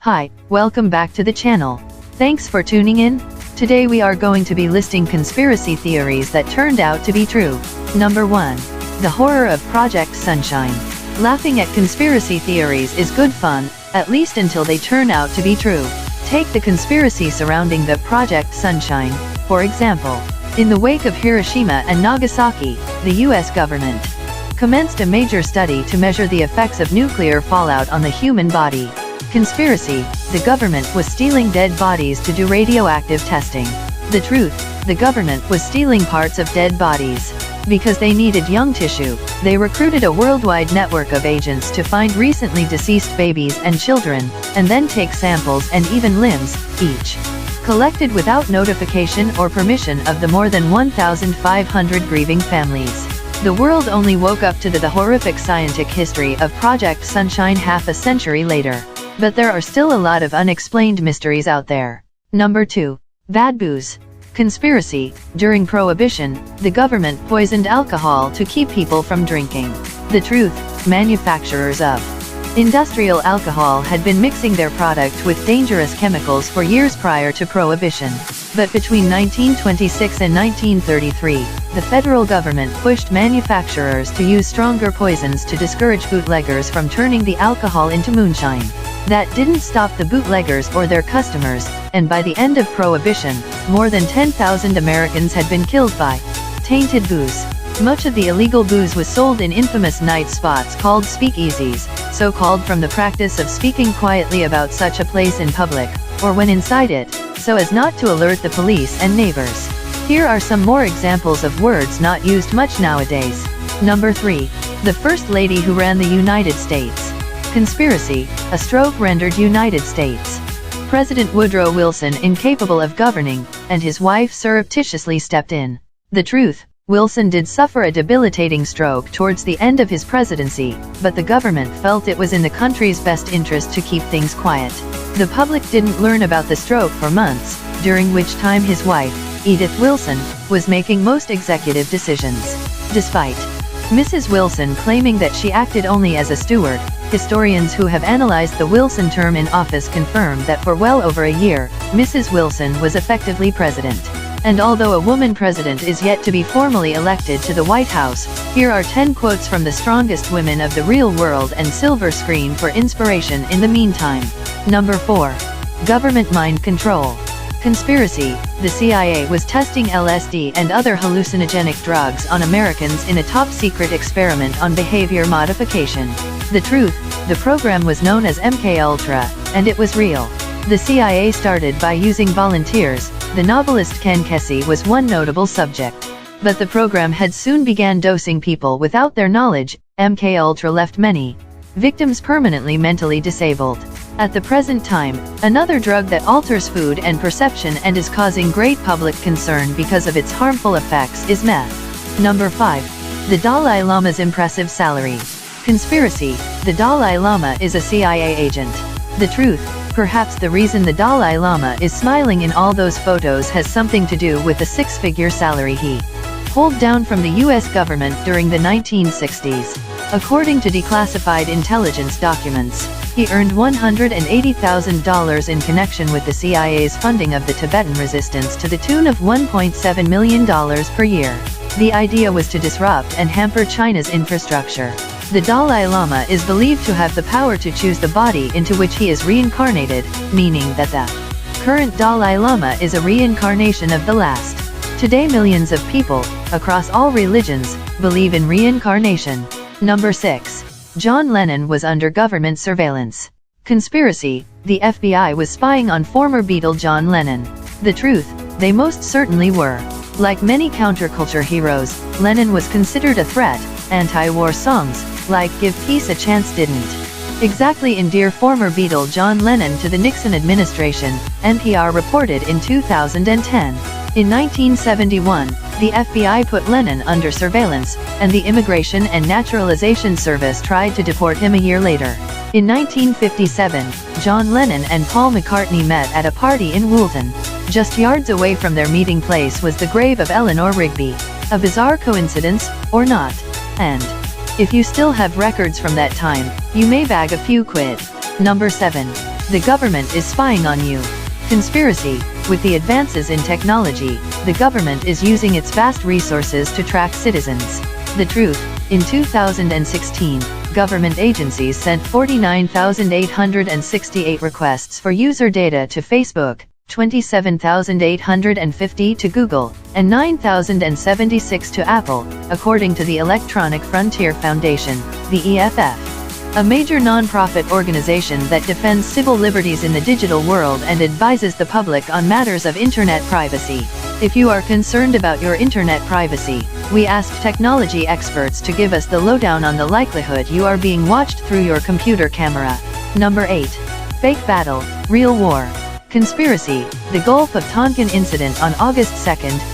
Hi, welcome back to the channel. Thanks for tuning in. Today we are going to be listing conspiracy theories that turned out to be true. Number 1. The horror of Project Sunshine. Laughing at conspiracy theories is good fun, at least until they turn out to be true. Take the conspiracy surrounding the Project Sunshine, for example. In the wake of Hiroshima and Nagasaki, the US government commenced a major study to measure the effects of nuclear fallout on the human body. Conspiracy: the government was stealing dead bodies to do radioactive testing. The truth: the government was stealing parts of dead bodies. Because they needed young tissue, they recruited a worldwide network of agents to find recently deceased babies and children, and then take samples and even limbs, each collected without notification or permission of the more than 1,500 grieving families. The world only woke up to the horrific scientific history of Project Sunshine half a century later. But there are still a lot of unexplained mysteries out there. Number 2. Bad booze. Conspiracy: during Prohibition, the government poisoned alcohol to keep people from drinking. The truth: manufacturers of industrial alcohol had been mixing their product with dangerous chemicals for years prior to Prohibition. But between 1926 and 1933, the federal government pushed manufacturers to use stronger poisons to discourage bootleggers from turning the alcohol into moonshine. That didn't stop the bootleggers or their customers, and by the end of Prohibition, more than 10,000 Americans had been killed by tainted booze. Much of the illegal booze was sold in infamous night spots called speakeasies, so called from the practice of speaking quietly about such a place in public, or when inside it, so as not to alert the police and neighbors. Here are some more examples of words not used much nowadays. Number 3. The First Lady who ran the United States. Conspiracy: a stroke rendered United States President Woodrow Wilson incapable of governing, and his wife surreptitiously stepped in. The truth: Wilson did suffer a debilitating stroke towards the end of his presidency, but the government felt it was in the country's best interest to keep things quiet. The public didn't learn about the stroke for months, during which time his wife, Edith Wilson, was making most executive decisions. Despite Mrs. Wilson claiming that she acted only as a steward, historians who have analyzed the Wilson term in office confirm that for well over a year, Mrs. Wilson was effectively president. And although a woman president is yet to be formally elected to the White House, here are 10 quotes from the strongest women of the real world and silver screen for inspiration in the meantime. Number 4. Government mind control. Conspiracy: the CIA was testing LSD and other hallucinogenic drugs on Americans in a top-secret experiment on behavior modification. The truth: the program was known as MKUltra, and it was real. The CIA started by using volunteers. The novelist Ken Kesey was one notable subject. But the program had soon began dosing people without their knowledge. MKUltra left many victims permanently mentally disabled. At the present time, another drug that alters food and perception and is causing great public concern because of its harmful effects is meth. Number 5. The Dalai Lama's impressive salary. Conspiracy: the Dalai Lama is a CIA agent. The truth: perhaps the reason the Dalai Lama is smiling in all those photos has something to do with the six-figure salary he pulled down from the US government during the 1960s. According to declassified intelligence documents, he earned $180,000 in connection with the CIA's funding of the Tibetan resistance to the tune of $1.7 million per year. The idea was to disrupt and hamper China's infrastructure. The Dalai Lama is believed to have the power to choose the body into which he is reincarnated, meaning that the current Dalai Lama is a reincarnation of the last. Today millions of people, across all religions, believe in reincarnation. Number 6. John Lennon was under government surveillance. Conspiracy: the FBI was spying on former Beatle John Lennon. The truth: they most certainly were. Like many counterculture heroes, Lennon was considered a threat. Anti-war songs, like Give Peace a Chance, didn't exactly endear former Beatle John Lennon to the Nixon administration, NPR reported in 2010. In 1971, the FBI put Lennon under surveillance, and the Immigration and Naturalization Service tried to deport him a year later. In 1957, John Lennon and Paul McCartney met at a party in Woolton. Just yards away from their meeting place was the grave of Eleanor Rigby. A bizarre coincidence, or not? And if you still have records from that time, you may bag a few quid. Number 7. The government is spying on you. Conspiracy. With the advances in technology, the government is using its vast resources to track citizens. The truth. In 2016, government agencies sent 49,868 requests for user data to Facebook, 27,850 to Google, and 9,076 to Apple, according to the Electronic Frontier Foundation, the EFF. A major non-profit organization that defends civil liberties in the digital world and advises the public on matters of internet privacy. If you are concerned about your internet privacy, we ask technology experts to give us the lowdown on the likelihood you are being watched through your computer camera. Number 8. Fake battle, real war. Conspiracy. The Gulf of Tonkin incident on August 2,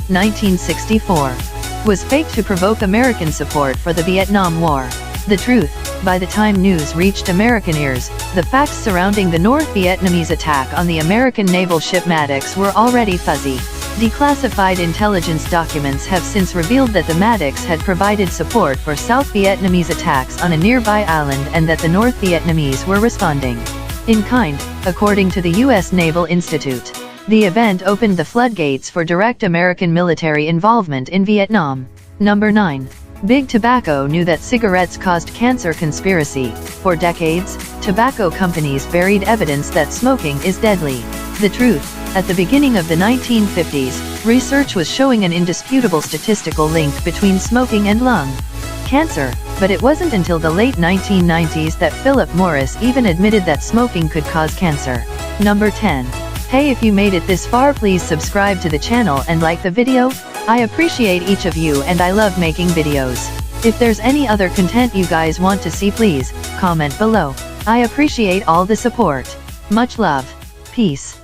1964, was faked to provoke American support for the Vietnam War. The truth. By the time news reached American ears, the facts surrounding the North Vietnamese attack on the American naval ship Maddox were already fuzzy. Declassified intelligence documents have since revealed that the Maddox had provided support for South Vietnamese attacks on a nearby island and that the North Vietnamese were responding in kind, according to the U.S. Naval Institute. The event opened the floodgates for direct American military involvement in Vietnam. Number 9. Big Tobacco knew that cigarettes caused cancer. Conspiracy. For decades, tobacco companies buried evidence that smoking is deadly. The truth. At the beginning of the 1950s, research was showing an indisputable statistical link between smoking and lung cancer, but it wasn't until the late 1990s that Philip Morris even admitted that smoking could cause cancer. Number 10. Hey, if you made it this far, please subscribe to the channel and like the video. I appreciate each of you and I love making videos. If there's any other content you guys want to see, please comment below. I appreciate all the support. Much love. Peace.